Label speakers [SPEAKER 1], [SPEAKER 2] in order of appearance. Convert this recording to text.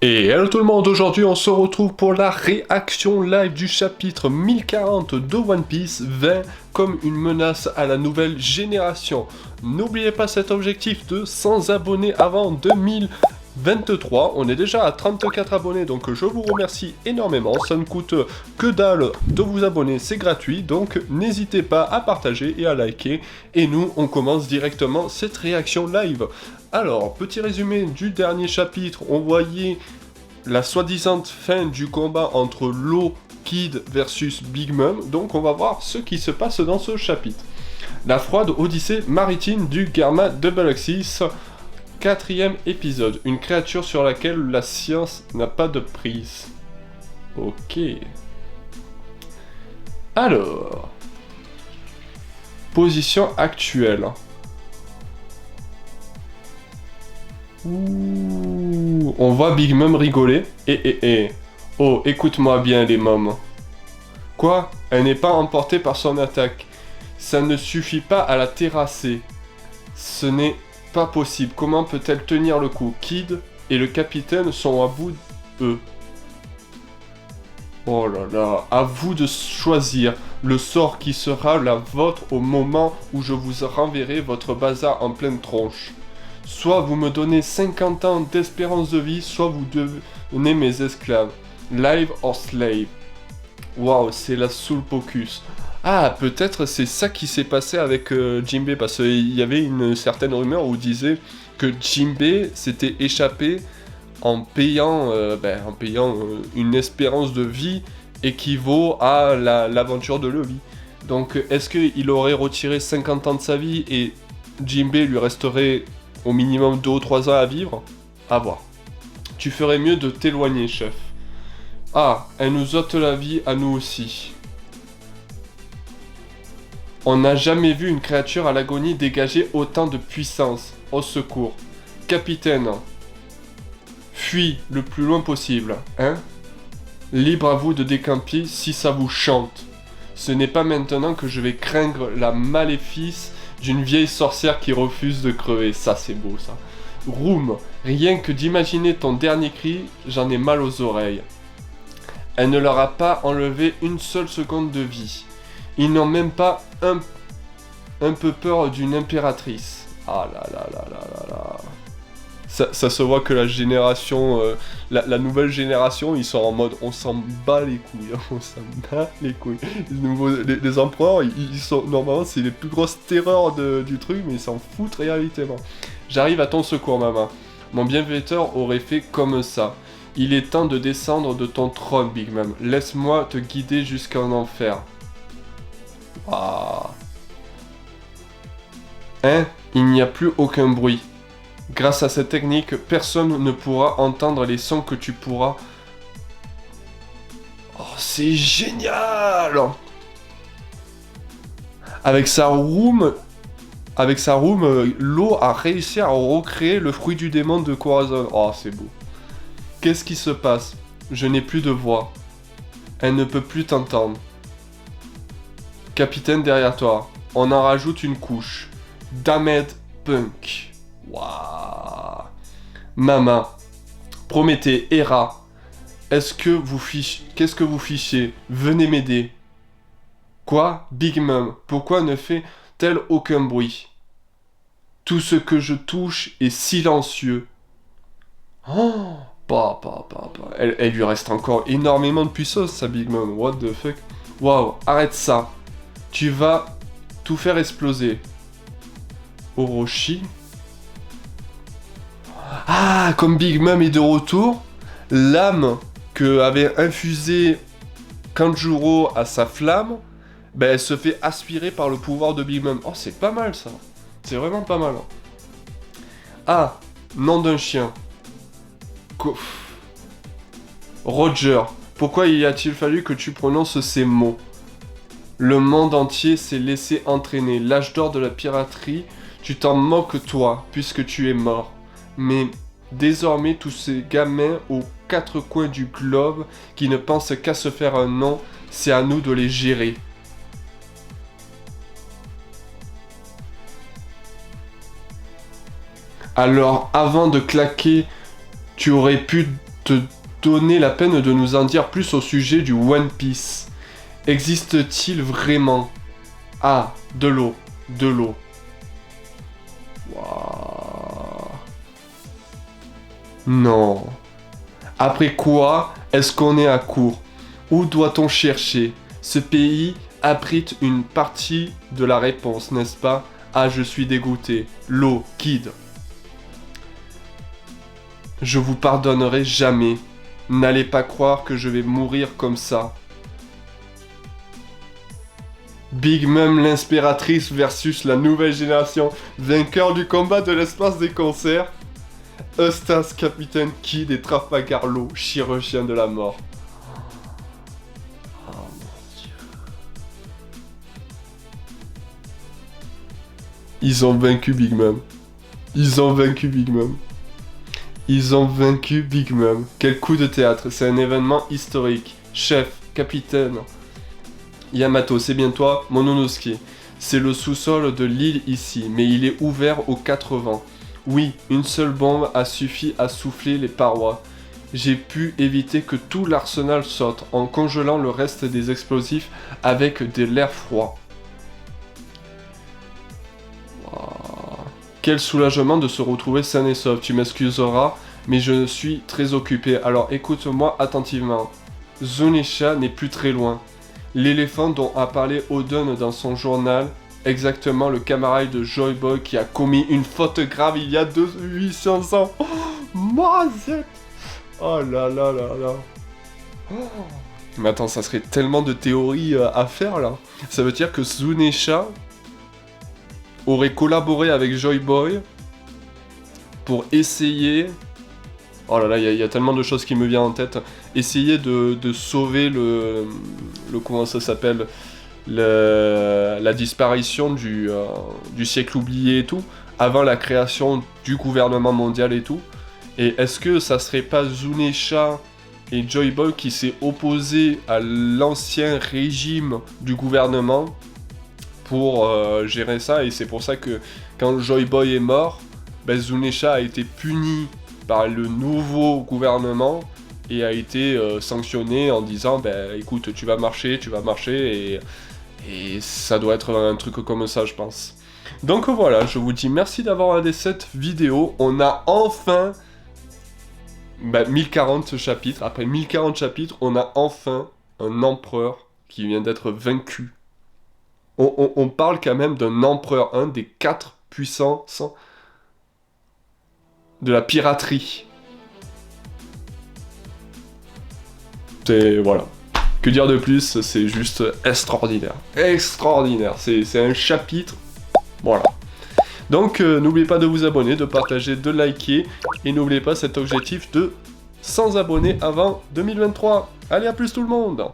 [SPEAKER 1] Et hello tout le monde, aujourd'hui on se retrouve pour la réaction live du chapitre 1040 de One Piece 20 comme une menace à la nouvelle génération. N'oubliez pas cet objectif de 100 abonnés avant 2023, on est déjà à 34 abonnés donc je vous remercie énormément, ça ne coûte que dalle de vous abonner, c'est gratuit donc n'hésitez pas à partager et à liker et nous on commence directement cette réaction live. Alors, petit résumé du dernier chapitre, on voyait la soi-disant fin du combat entre Law, Kid versus Big Mom, donc on va voir ce qui se passe dans ce chapitre. La froide odyssée maritime du Garma de Galaxis, quatrième épisode, une créature sur laquelle la science n'a pas de prise. Ok. Alors, position actuelle. Ouh, on voit Big Mom rigoler. Oh, écoute-moi bien les mômes. Quoi? Elle n'est pas emportée par son attaque. Ça ne suffit pas à la terrasser. Ce n'est pas possible. Comment peut-elle tenir le coup? Kid et le capitaine sont à bout d'eux. Oh là là, à vous de choisir le sort qui sera la vôtre au moment où je vous renverrai votre bazar en pleine tronche. Soit vous me donnez 50 ans d'espérance de vie, soit vous devenez mes esclaves. Live or slave. Waouh, c'est la soul pocus. Ah, peut-être c'est ça qui s'est passé avec Jinbei, parce qu'il y avait une certaine rumeur où disait que Jinbei s'était échappé en payant, une espérance de vie équivaut à l'aventure de Levi. Donc, est-ce qu'il aurait retiré 50 ans de sa vie et Jinbei lui resterait au minimum 2 ou 3 ans à vivre? À voir. Tu ferais mieux de t'éloigner, chef. Ah, elle nous ôte la vie à nous aussi. On n'a jamais vu une créature à l'agonie dégager autant de puissance. Au secours. Capitaine, fuis le plus loin possible, hein? Libre à vous de décamper si ça vous chante. Ce n'est pas maintenant que je vais craindre la maléfice d'une vieille sorcière qui refuse de crever. Ça, c'est beau, ça. Room, rien que d'imaginer ton dernier cri, j'en ai mal aux oreilles. Elle ne leur a pas enlevé une seule seconde de vie. Ils n'ont même pas un peu peur d'une impératrice. Ah là là là là là là. Ça se voit que la génération, la nouvelle génération, ils sont en mode on s'en bat les couilles, on s'en bat les couilles. Les empereurs, ils sont normalement c'est les plus grosses terreurs du truc, mais ils s'en foutent réellement. J'arrive à ton secours, maman. Mon bienfaiteur aurait fait comme ça. Il est temps de descendre de ton trône, Big Mom. Laisse-moi te guider jusqu'en enfer. Waouh. Hein? Il n'y a plus aucun bruit. Grâce à cette technique, personne ne pourra entendre les sons que tu pourras. Oh, c'est génial! Avec sa room, l'eau a réussi à recréer le fruit du démon de Corazon. Oh, c'est beau. Qu'est-ce qui se passe? Je n'ai plus de voix. Elle ne peut plus t'entendre. Capitaine derrière toi. On en rajoute une couche. Damned Punk. Waouh. Mama. Prométhée, Hera. Qu'est-ce que vous fichez? Venez m'aider. Quoi? Big Mom, pourquoi ne fait-elle aucun bruit? Tout ce que je touche est silencieux. Oh, elle lui reste encore énormément de puissance, sa Big Mom. What the fuck? Waouh, arrête ça. Tu vas tout faire exploser. Orochi. Ah, comme Big Mom est de retour, l'âme que avait infusée Kanjuro à sa flamme, ben elle se fait aspirer par le pouvoir de Big Mom. Oh, c'est pas mal ça. C'est vraiment pas mal. Ah, nom d'un chien. Roger, pourquoi y a-t-il fallu que tu prononces ces mots? Le monde entier s'est laissé entraîner. L'âge d'or de la piraterie, tu t'en moques toi, puisque tu es mort. Mais désormais, tous ces gamins aux 4 coins du globe qui ne pensent qu'à se faire un nom, c'est à nous de les gérer. Alors, avant de claquer, tu aurais pu te donner la peine de nous en dire plus au sujet du One Piece. Existe-t-il vraiment? Ah, de l'eau. De l'eau. Waouh. Non. Après quoi est-ce qu'on est à court? Où doit-on chercher? Ce pays abrite une partie de la réponse, n'est-ce pas? Ah, je suis dégoûté. L'eau, Kid. Je vous pardonnerai jamais. N'allez pas croire que je vais mourir comme ça. Big Mom l'inspiratrice versus la nouvelle génération, vainqueur du combat de l'espace des concerts. Eustace, Capitaine Kid et Trafalgar Law, chirurgien de la mort. Oh mon Dieu. Ils ont vaincu Big Mom. Ils ont vaincu Big Mom. Ils ont vaincu Big Mom. Quel coup de théâtre, c'est un événement historique. Chef, capitaine. Yamato, c'est bien toi, Mononosuke. C'est le sous-sol de l'île ici, mais il est ouvert aux 4 vents. Oui, une seule bombe a suffi à souffler les parois. J'ai pu éviter que tout l'arsenal saute en congelant le reste des explosifs avec de l'air froid. Wow. Quel soulagement de se retrouver sain et sauf. Tu m'excuseras, mais je suis très occupé, alors écoute-moi attentivement. Zunisha n'est plus très loin. L'éléphant dont a parlé Oden dans son journal, exactement le camarade de Joy Boy qui a commis une faute grave il y a 800 ans. Oh, mazette. Oh là là là là. Oh. Mais attends, ça serait tellement de théories à faire là. Ça veut dire que Zunisha aurait collaboré avec Joy Boy pour essayer... Oh là là, il y a tellement de choses qui me viennent en tête. Essayer de sauver le comment ça s'appelle, la disparition du siècle oublié et tout, avant la création du gouvernement mondial et tout. Et est-ce que ça serait pas Zunisha et Joy Boy qui s'est opposé à l'ancien régime du gouvernement pour gérer ça, et c'est pour ça que quand Joy Boy est mort, ben, Zunisha a été puni par le nouveau gouvernement et a été sanctionné en disant ben écoute, tu vas marcher et ça doit être un truc comme ça, je pense. Donc voilà, je vous dis merci d'avoir regardé cette vidéo. On a enfin 1040 chapitres. Après 1040 chapitres, on a enfin un empereur qui vient d'être vaincu. On parle quand même d'un empereur, un des 4 puissances de la piraterie. C'est... voilà. Que dire de plus, c'est juste extraordinaire. Extraordinaire. C'est un chapitre. Voilà. Donc n'oubliez pas de vous abonner, de partager, de liker. Et n'oubliez pas cet objectif de 100 abonnés avant 2023. Allez, à plus tout le monde!